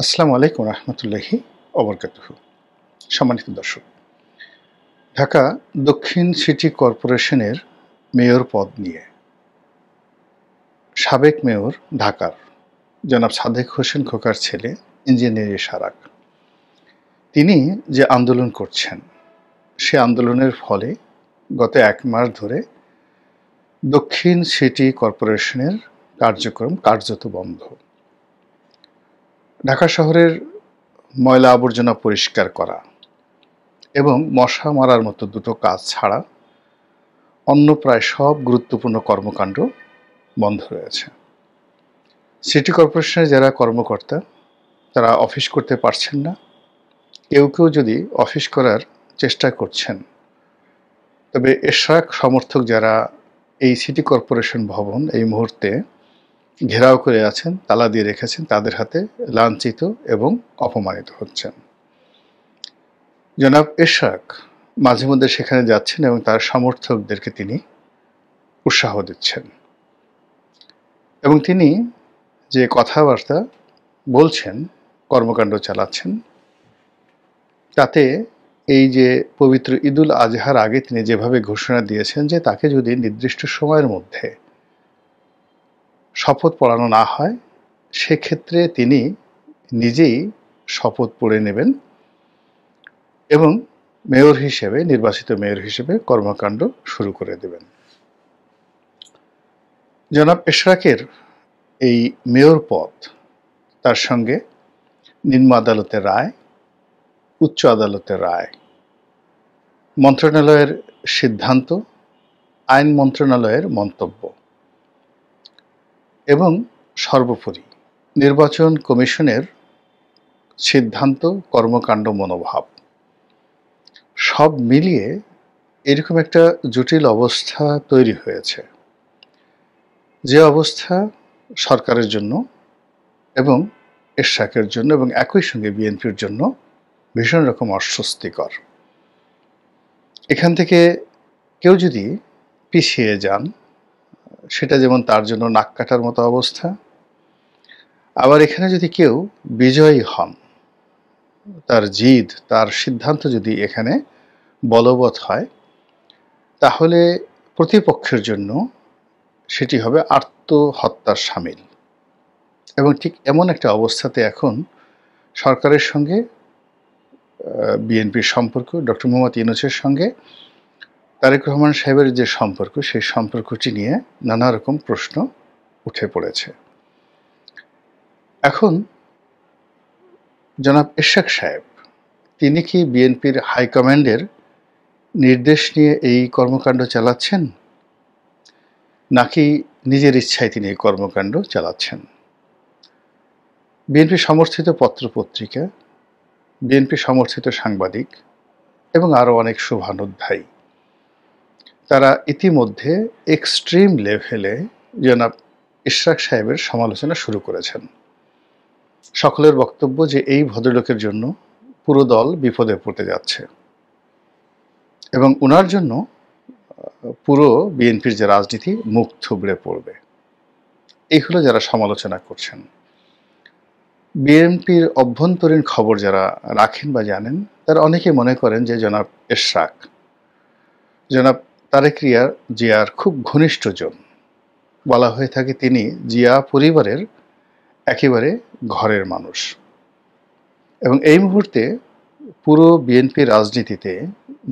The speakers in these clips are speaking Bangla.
আসসালামু আলাইকুম রহমতুল্লাহি ওবরকাতুহু। সম্মানিত দর্শক, ঢাকা দক্ষিণ সিটি কর্পোরেশনের মেয়র পদ নিয়ে সাবেক মেয়র ঢাকার জনাব সাদেক হোসেন খোকার ছেলে ইঞ্জিনিয়ার সারাক তিনি যে আন্দোলন করছেন, সে আন্দোলনের ফলে গত ১ মাস ধরে দক্ষিণ সিটি কর্পোরেশনের কার্যক্রম কার্যত বন্ধ। ঢাকা শহরের ময়লা আবর্জনা পরিষ্কার করা এবং মশা মারার মতো দুটো কাজ ছাড়া অন্য প্রায় সব গুরুত্বপূর্ণ কর্মকাণ্ড বন্ধ রয়েছে। সিটি কর্পোরেশনের যারা কর্মকর্তা তারা অফিস করতে পারছেন না। কেউ যদি অফিস করার চেষ্টা করছেন, তবে এশরাক সমর্থক যারা এই সিটি কর্পোরেশন ভবন এই মুহূর্তে ঘেরাও করে আছেন, তালা দিয়ে রেখেছেন, তাদের হাতে লাঞ্ছিত এবং অপমানিত হচ্ছেন। জনাব এশরাক মাঝে মধ্যে সেখানে যাচ্ছেন এবং তার সমর্থকদেরকে তিনি উৎসাহ দিচ্ছেন এবং তিনি যে কথাবার্তা বলছেন, কর্মকাণ্ড চালাচ্ছেন, তাতে এই যে পবিত্র ঈদুল আজহার আগে তিনি যেভাবে ঘোষণা দিয়েছেন যে তাকে যদি নির্দিষ্ট সময়ের মধ্যে শপথ পড়ানো না হয়, সেক্ষেত্রে তিনি নিজেই শপথ পড়ে নেবেন এবং মেয়র হিসেবে, নির্বাচিত মেয়র হিসেবে কর্মকাণ্ড শুরু করে দেবেন। জনাব এশরাকের এই মেয়র পদ, তার সঙ্গে নিম্ন আদালতের রায়, উচ্চ আদালতের রায়, মন্ত্রণালয়ের সিদ্ধান্ত, আইন মন্ত্রণালয়ের মন্তব্য এবং সর্বোপরি নির্বাচন কমিশনের সিদ্ধান্ত, কর্মকাণ্ড, মনোভাব সব মিলিয়ে এরকম একটা জটিল অবস্থা তৈরি হয়েছে, যে অবস্থা সরকারের জন্য এবং এশরাকের জন্য এবং একই সঙ্গে বিএনপির জন্য ভীষণ রকম অস্বস্তিকর। এখান থেকে কেউ যদি পিছিয়ে যান, সেটা যেমন তার জন্য নাক কাটার মতো অবস্থা, আবার এখানে যদি কেউ বিজয়ী হন, তার জিদ, তার সিদ্ধান্ত যদি এখানে বলবৎ হয়, তাহলে প্রতিপক্ষের জন্য সেটি হবে আত্মহত্যার শামিল। এবং ঠিক এমন একটা অবস্থাতে এখন সরকারের সঙ্গে বিএনপির সম্পর্ক, ডক্টর মোহাম্মদ ইউনূসের সঙ্গে তারেক রহমান সাহেবের যে সম্পর্ক, সেই সম্পর্কটি নিয়ে নানা রকম প্রশ্ন উঠে পড়েছে। এখন জনাব এশরাক সাহেব, তিনি কি বিএনপির হাইকমান্ডের নির্দেশ নিয়ে এই কর্মকাণ্ড চালাচ্ছেন, নাকি নিজের ইচ্ছায় তিনি এই কর্মকাণ্ড চালাচ্ছেন? বিএনপি সমর্থিত পত্রপত্রিকা, বিএনপি সমর্থিত সাংবাদিক এবং আরও অনেক শুভানুধ্যায়ী, তারা ইতিমধ্যে এক্সট্রিম লেভেলে জনাব এশরাক সাহেবের সমালোচনা শুরু করেছেন। সকলের বক্তব্য যে এই ভদ্রলোকের জন্য পুরো দল বিপদে পড়তে যাচ্ছে এবং ওনার জন্য পুরো বিএনপির যে রাজনীতি মুখ থুবড়ে পড়বে। এই হলো যারা সমালোচনা করছেন। বিএনপির অভ্যন্তরীণ খবর যারা রাখেন বা জানেন, তারা অনেকে মনে করেন যে জনাব এশরাক জনাব তারেক জিয়ার খুব ঘনিষ্ঠজন। বলা হয়ে থাকে তিনি জিয়া পরিবারের একেবারে ঘরের মানুষ এবং এই মুহূর্তে পুরো বিএনপি রাজনীতিতে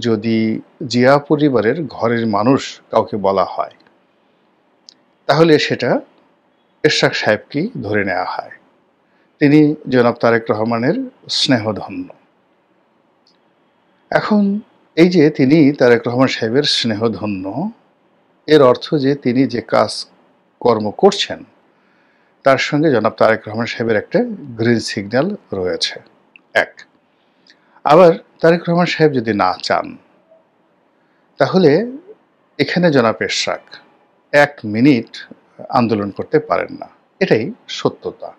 যদি জিয়া পরিবারের ঘরের মানুষ কাউকে বলা হয়, তাহলে সেটা এশরাক সাহেবকেই ধরে নেওয়া হয়। তিনি জনাব তারেক রহমানের স্নেহধন্য। এখন এই যে তিনি তারেক রহমান সাহেবের স্নেহধন্য, এর অর্থ যে তিনি যে কাজ কর্ম করছেন তার সঙ্গে জনাব তারেক রহমান সাহেবের একটা গ্রিন সিগন্যাল রয়েছে। এক, আবার তারেক রহমান সাহেব যদি না চান, তাহলে এখানে জনাব এশরাক 1 মিনিট আন্দোলন করতে পারেন না, এটাই সত্যতা।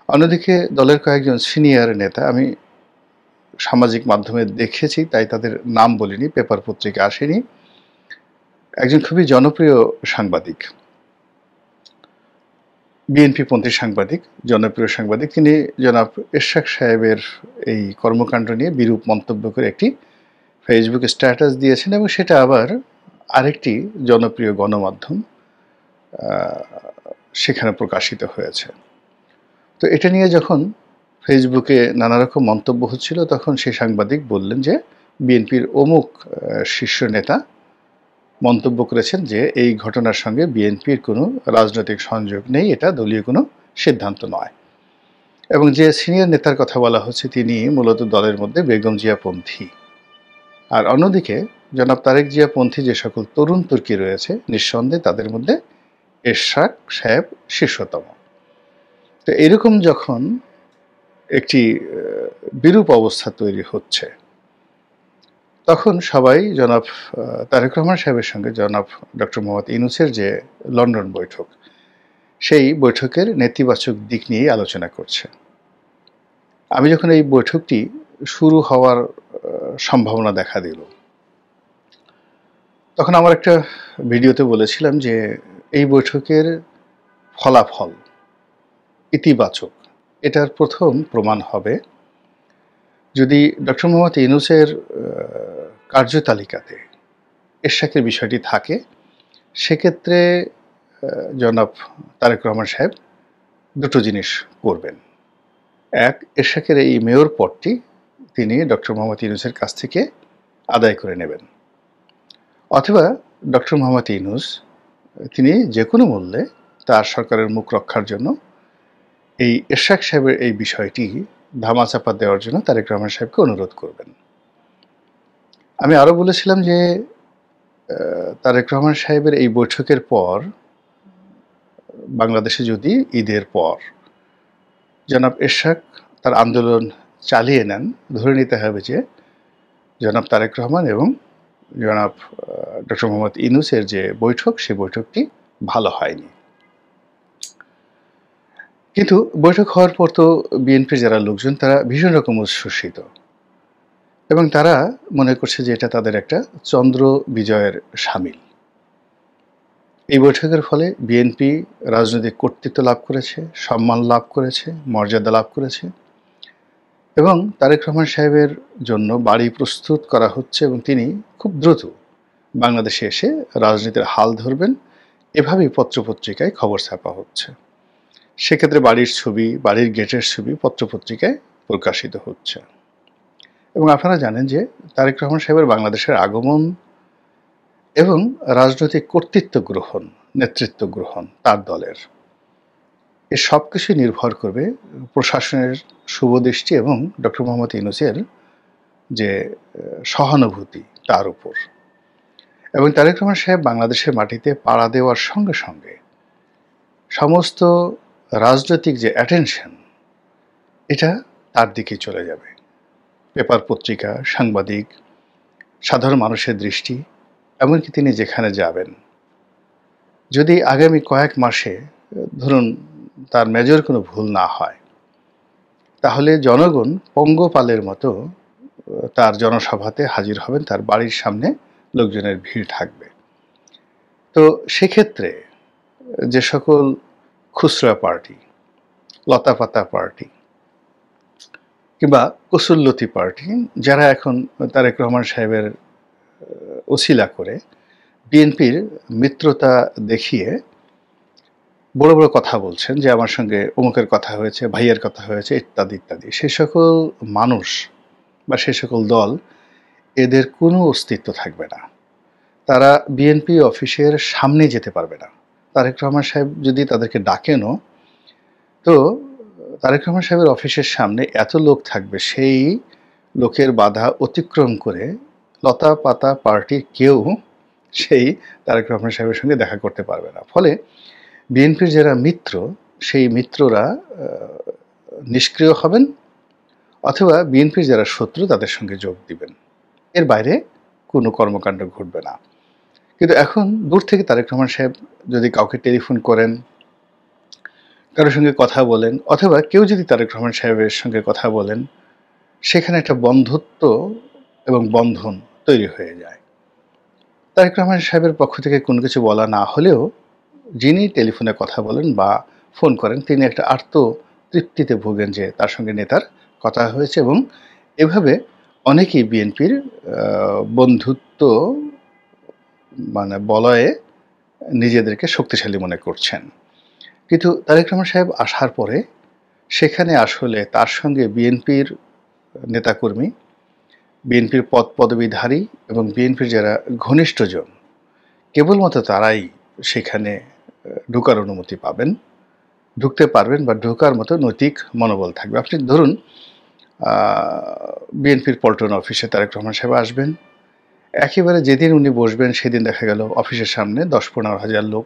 অন্যদিকে দলের কয়েকজন সিনিয়র নেতা আমি সামাজিক মাধ্যমে দেখেছি, তাই তাদের নাম বলিনি, পেপার পত্রিকা আসেনি। একজন খুবই জনপ্রিয় সাংবাদিক বিএনপিপন্থী সাংবাদিক, জনপ্রিয় সাংবাদিক। তিনি জনাব এরশাদ সাহেবের এই কর্মকাণ্ড নিয়ে বিরূপ মন্তব্য করে একটি ফেসবুকে স্ট্যাটাস দিয়েছেন এবং সেটা আবার আরেকটি জনপ্রিয় গণমাধ্যম সেখানে প্রকাশিত হয়েছে। তো এটা নিয়ে যখন ফেসবুকে নানা রকম মন্তব্য হচ্ছিল, তখন সেই সাংবাদিক বললেন যে বিএনপির অমুক শীর্ষ নেতা মন্তব্য করেছেন যে এই ঘটনার সঙ্গে বিএনপির কোনো রাজনৈতিক সংযোগ নেই, এটা দলীয় কোনো সিদ্ধান্ত নয়। এবং যে সিনিয়র নেতার কথা বলা হচ্ছে তিনি মূলত দলের মধ্যে বেগম জিয়াপন্থী। আর অন্যদিকে জনাব তারেক জিয়াপন্থী যে সকল তরুণ তুর্কি রয়েছে, নিঃসন্দেহে তাদের মধ্যে এরশাদ সাহেব শীর্ষতম। তো এরকম যখন একটি বিরূপ অবস্থা তৈরি হচ্ছে, তখন সবাই জনাব তারেক রহমান সাহেবের সঙ্গে জনাব ডক্টর মোহাম্মদ ইউনূসের যে লন্ডন বৈঠক, সেই বৈঠকের নেতিবাচক দিক নিয়েই আলোচনা করছে। আমি যখন এই বৈঠকটি শুরু হওয়ার সম্ভাবনা দেখা দিল, তখন আমার একটা ভিডিওতে বলেছিলাম যে এই বৈঠকের ফলাফল ইতিবাচক, এটার প্রথম প্রমাণ হবে যদি ডক্টর মোহাম্মদ ইউনূসের কার্যতালিকাতে এরশাদের বিষয়টি থাকে। সেক্ষেত্রে জনাব তারেক রহমান সাহেব দুটো জিনিস করবেন। এক, এরশাদের এই মেয়র পদটি তিনি ডক্টর মোহাম্মদ ইউনূসের কাছ থেকে আদায় করে নেবেন, অথবা ডক্টর মোহাম্মদ ইউনূস তিনি যে কোনো মূল্যে তার সরকারের মুখ রক্ষার জন্য এই এরশাদ সাহেবের এই বিষয়টি ধামাচাপা দেওয়ার জন্য তারেক রহমান সাহেবকে অনুরোধ করবেন। আমি আরও বলেছিলাম যে তারেক রহমান সাহেবের এই বৈঠকের পর বাংলাদেশে যদি ঈদের পর জনাব এরশাদ তার আন্দোলন চালিয়ে নেন, ধরে নিতে হবে যে জনাব তারেক রহমান এবং জনাব ডক্টর মোহাম্মদ ইউনূসের যে বৈঠক, সেই বৈঠকটি ভালো হয়নি। কিন্তু বৈঠক হওয়ার পর তো বিএনপির যারা লোকজন তারা ভীষণ রকম উচ্ছ্বসিত এবং তারা মনে করছে যে এটা তাদের একটা চন্দ্র বিজয়ের শামিল। এই বৈঠকের ফলে বিএনপি রাজনৈতিক কর্তৃত্ব লাভ করেছে, সম্মান লাভ করেছে, মর্যাদা লাভ করেছে এবং তারেক রহমান সাহেবের জন্য বাড়ি প্রস্তুত করা হচ্ছে এবং তিনি খুব দ্রুত বাংলাদেশে এসে রাজনীতির হাল ধরবেন, এভাবেই পত্রপত্রিকায় খবর ছাপা হচ্ছে। সেক্ষেত্রে বাড়ির ছবি, বাড়ির গেটের ছবি পত্রপত্রিকায় প্রকাশিত হচ্ছে। এবং আপনারা জানেন যে তারেক রহমান সাহেবের বাংলাদেশের আগমন এবং রাজনৈতিক কর্তৃত্ব গ্রহণ, নেতৃত্ব গ্রহণ তার দলের, এ সব কিছুই নির্ভর করবে প্রশাসনের শুভদৃষ্টি এবং ডক্টর মোহাম্মদ ইউনূসের যে সহানুভূতি তার উপর। এবং তারেক রহমান সাহেব বাংলাদেশের মাটিতে পাড়া দেওয়ার সঙ্গে সঙ্গে সমস্ত রাজনৈতিক যে অ্যাটেনশন, এটা তার দিকে চলে যাবে। পেপার পত্রিকা, সাংবাদিক, সাধারণ মানুষের দৃষ্টি, এমনকি তিনি যেখানে যাবেন, যদি আগামী কয়েক মাসে ধরুন তার মেজর কোনো ভুল না হয়, তাহলে জনগণ পঙ্গপালের মতো তার জনসভাতে হাজির হবেন, তার বাড়ির সামনে লোকজনের ভিড় থাকবে। তো সেক্ষেত্রে যে সকল খুচরা পার্টি, লতাপাতা পার্টি কিংবা কসুল্লতি পার্টি, যারা এখন তারেক রহমান সাহেবের ওসিলা করে বিএনপির মিত্রতা দেখিয়ে বড় বড় কথা বলছেন যে আমার সঙ্গে অমুকের কথা হয়েছে, ভাইয়ের কথা হয়েছে, ইত্যাদি ইত্যাদি, সে সকল মানুষ বা সে সকল দল, এদের কোনো অস্তিত্ব থাকবে না। তারা বিএনপি অফিসের সামনে যেতে পারবে না। তারেক রহমান সাহেব যদি তাদেরকে ডাকেনও, তো তারেক রহমান সাহেবের অফিসের সামনে এত লোক থাকবে, সেই লোকের বাধা অতিক্রম করে লতা পাতা পার্টির কেউ সেই তারেক রহমান সাহেবের সঙ্গে দেখা করতে পারবে না। ফলে বিএনপির যারা মিত্র, সেই মিত্ররা নিষ্ক্রিয় হবেন অথবা বিএনপির যারা শত্রু তাদের সঙ্গে যোগ দিবেন। এর বাইরে কোনো কর্মকাণ্ড ঘটবে না। কিন্তু এখন দূর থেকে তারেক রহমান সাহেব যদি কাউকে টেলিফোন করেন, কারোর সঙ্গে কথা বলেন, অথবা কেউ যদি তারেক রহমান সাহেবের সঙ্গে কথা বলেন, সেখানে একটা বন্ধুত্ব এবং বন্ধন তৈরি হয়ে যায়। তারেক রহমান সাহেবের পক্ষ থেকে কোনো কিছু বলা না হলেও যিনি টেলিফোনে কথা বলেন বা ফোন করেন, তিনি একটা তৃপ্তিতে ভোগেন যে তার সঙ্গে নেতার কথা হয়েছে, এবং এভাবে অনেকেই বিএনপির বন্ধুত্ব বলয়ে নিজেদেরকে শক্তিশালী মনে করছেন। কিন্তু তারেক রহমান সাহেব আসার পরে সেখানে আসলে তার সঙ্গে বিএনপির নেতাকর্মী, বিএনপির পদপদবীধারী এবং বিএনপির যারা ঘনিষ্ঠজন, কেবলমাত্র তারাই সেখানে ঢোকার অনুমতি পাবেন, ঢুকতে পারবেন বা ঢোকার মতো নৈতিক মনোবল থাকবে। আপনি ধরুন বিএনপির পল্টন অফিসে তারেক রহমান সাহেব আসবেন, একেবারে যেদিন উনি বসবেন সেদিন দেখা গেল অফিসের সামনে 10-15 হাজার লোক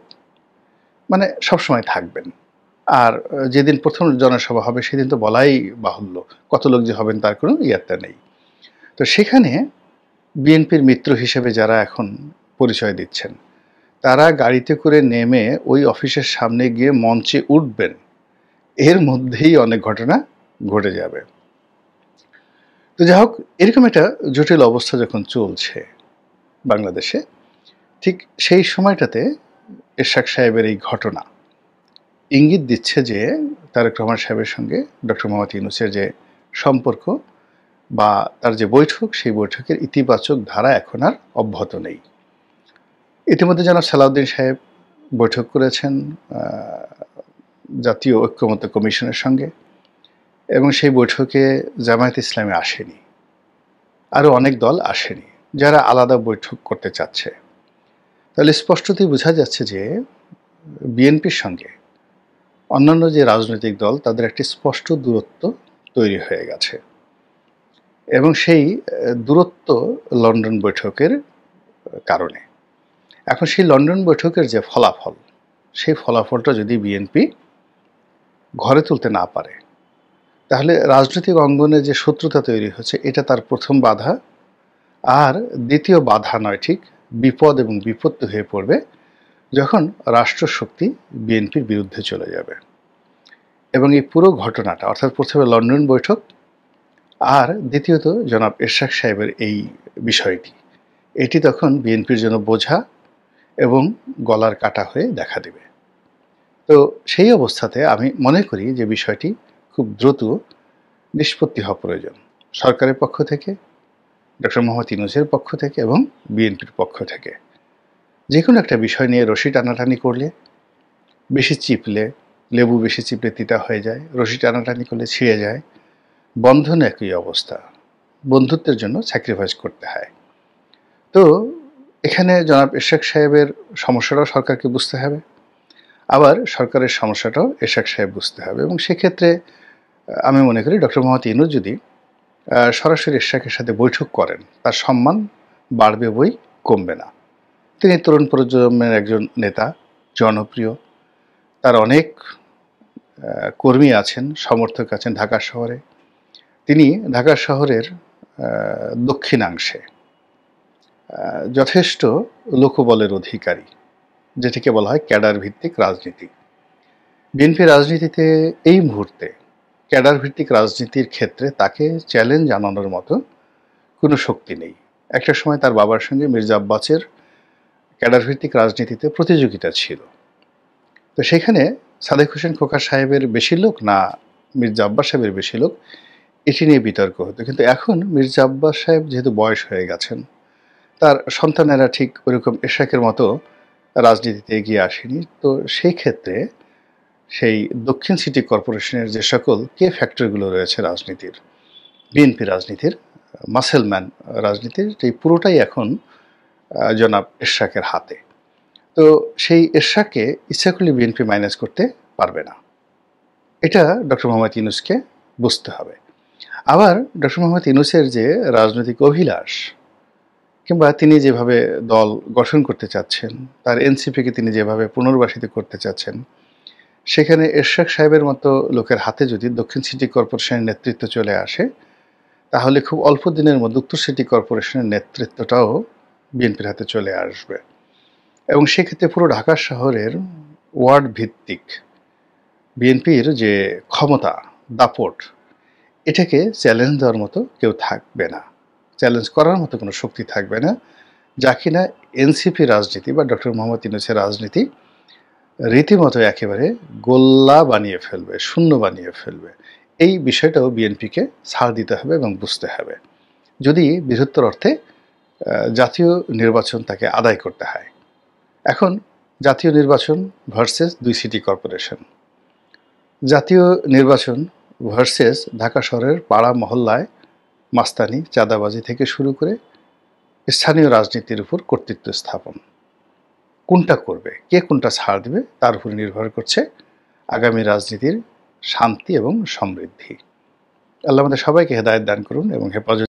সবসময় থাকবেন। আর যেদিন প্রথম জনসভা হবে সেদিন তো বলাই বাহুল্য, কত লোক যে হবেন তার কোনো ইয়াত্তা নেই। তো সেখানে বিএনপির মিত্র হিসেবে যারা এখন পরিচয় দিচ্ছেন, তারা গাড়িতে করে নেমে ওই অফিসের সামনে গিয়ে মঞ্চে উঠবেন, এর মধ্যেই অনেক ঘটনা ঘটে যাবে। তো যাই হোক, এরকম একটা জটিল অবস্থা যখন চলছে বাংলাদেশে, ঠিক সেই সময়টাতে এরশাদ সাহেবের এই ঘটনা ইঙ্গিত দিচ্ছে যে তারেক রহমান সাহেবের সঙ্গে ডক্টর মোহাম্মদ ইউনূসের যে সম্পর্ক বা তার যে বৈঠক, সেই বৈঠকের ইতিবাচক ধারা এখন আর অব্যাহত নেই। ইতিমধ্যে জনাব সালাউদ্দিন সাহেব বৈঠক করেছেন জাতীয় ঐক্যমত্য কমিশনের সঙ্গে, এবং সেই বৈঠকে জামায়াত ইসলামী আসেনি, আরও অনেক দল আসেনি যারা আলাদা বৈঠক করতে চাচ্ছে। তাহলে স্পষ্টতই বোঝা যাচ্ছে যে বিএনপির সঙ্গে অন্যান্য যে রাজনৈতিক দল, তাদের একটি স্পষ্ট দূরত্ব তৈরি হয়ে গেছে, এবং সেই দূরত্ব লন্ডন বৈঠকের কারণে। এখন সেই লন্ডন বৈঠকের যে ফলাফল, সেই ফলাফলটা যদি বিএনপি ঘরে তুলতে না পারে, তাহলে রাজনৈতিক অঙ্গনে যে শত্রুতা তৈরি হচ্ছে, এটা তার প্রথম বাধা। আর দ্বিতীয় বাধা নয়, ঠিক বিপদ এবং বিপত্তি হয়ে পড়বে যখন রাষ্ট্রশক্তি বিএনপির বিরুদ্ধে চলে যাবে। এবং এই পুরো ঘটনাটা, অর্থাৎ প্রথমে লন্ডন বৈঠক আর দ্বিতীয়ত জনাব এরশাদ সাহেবের এই বিষয়টি, এটি তখন বিএনপির জন্য বোঝা এবং গলার কাটা হয়ে দেখা দেবে। তো সেই অবস্থাতে আমি মনে করি যে বিষয়টি খুব দ্রুত নিষ্পত্তি হওয়া প্রয়োজন, সরকারের পক্ষ থেকে, ডক্টর মোহাম্মদ ইউনূসের পক্ষ থেকে এবং বিএনপির পক্ষ থেকে। যে কোনো একটা বিষয় নিয়ে রশি টানাটানি করলে, বেশি চিপলে, লেবু বেশি চিপলে তিতা হয়ে যায়, রশি টানাটানি করলে ছিঁড়ে যায়। বন্ধন একই অবস্থা, বন্ধুত্বের জন্য স্যাক্রিফাইস করতে হয়। তো এখানে জনাব এরশাদ সাহেবের সমস্যাটাও সরকারকে বুঝতে হবে, আবার সরকারের সমস্যাটাও এরশাদ সাহেব বুঝতে হবে। এবং সেক্ষেত্রে আমি মনে করি ডক্টর মোহাম্মদ ইউনূস যদি সরাসরি এরশাদের সাথে বৈঠক করেন, তার সম্মান বাড়বে বই কমবে না। তিনি তরুণ প্রজন্মের একজন নেতা, জনপ্রিয়, তার অনেক কর্মী আছেন, সমর্থক আছেন ঢাকা শহরে। তিনি ঢাকা শহরের দক্ষিণাংশে যথেষ্ট লোকবলের অধিকারী, যেটিকে বলা হয় ক্যাডার ভিত্তিক রাজনীতি। বিএনপি রাজনীতিতে এই মুহূর্তে ক্যাডার ভিত্তিক রাজনীতির ক্ষেত্রে তাকে চ্যালেঞ্জ জানানোর মতো কোনো শক্তি নেই। একটা সময় তার বাবার সঙ্গে মির্জা আব্বাসের ক্যাডার ভিত্তিক রাজনীতিতে প্রতিযোগিতা ছিল। তো সেখানে সাদেক হোসেন খোকা সাহেবের বেশি লোক না মির্জা আব্বাস সাহেবের বেশি লোক, এটি নিয়ে বিতর্ক হতো। কিন্তু এখন মির্জা আব্বাস সাহেব যেহেতু বয়স হয়ে গেছেন, তার সন্তানেরা ঠিক ওইরকম এরশাদের মতো রাজনীতিতে এগিয়ে আসেনি। তো সেই ক্ষেত্রে সেই দক্ষিণ সিটি কর্পোরেশনের যে সকল ফ্যাক্টরগুলো রয়েছে রাজনীতির, বিএনপি রাজনীতির, মাসেলম্যান রাজনীতির, এই পুরোটাই এখন জনাব এরশাদের হাতে। তো সেই এরশাদকে ইচ্ছা করলে বিএনপি মাইনাস করতে পারবে না, এটা ডক্টর মোহাম্মদ ইউনূসকে বুঝতে হবে। আবার ডক্টর মোহাম্মদ ইউনূসের যে রাজনৈতিক অভিলাষ, কিংবা তিনি যেভাবে দল গঠন করতে চাচ্ছেন, তার এনসিপিকে তিনি যেভাবে পুনর্বাসিত করতে চাচ্ছেন, সেখানে এরশাদ সাহেবের মতো লোকের হাতে যদি দক্ষিণ সিটি কর্পোরেশনের নেতৃত্ব চলে আসে, তাহলে খুব অল্প দিনের মধ্যে উত্তর সিটি কর্পোরেশনের নেতৃত্বটাও বিএনপির হাতে চলে আসবে। এবং সেক্ষেত্রে পুরো ঢাকা শহরের ওয়ার্ড ভিত্তিক বিএনপির যে ক্ষমতা, দাপট, এটাকে চ্যালেঞ্জ দেওয়ার মতো কেউ থাকবে না, চ্যালেঞ্জ করার মতো কোনো শক্তি থাকবে না, যা কিনা এনসিপি রাজনীতি বা ডক্টর মোহাম্মদ ইউনূসের রাজনীতি রীতিমতো একেবারে গোল্লা বানিয়ে ফেলবে, শূন্য বানিয়ে ফেলবে। এই বিষয়টাও বিএনপিকে ছাড় দিতে হবে এবং বুঝতে হবে। যদি বৃহত্তর অর্থে জাতীয় নির্বাচন তাকে আদায় করতে হয়। এখন জাতীয় নির্বাচন ভার্সেস ২ সিটি কর্পোরেশন। জাতীয় নির্বাচন ভার্সেস ঢাকা শহরের পাড়া মহল্লায় মাস্তানি, চাঁদাবাজি থেকে শুরু করে স্থানীয় রাজনীতির উপর কর্তৃত্ব স্থাপন। কোনটা করবে, কে কোনটা ছাড় দিবে তার উপর নির্ভর করছে আগামী রাজনীতির শান্তি এবং সমৃদ্ধি। আল্লাহ আমাদের সবাইকে হেদায়েত দান করুন এবং হেফাজত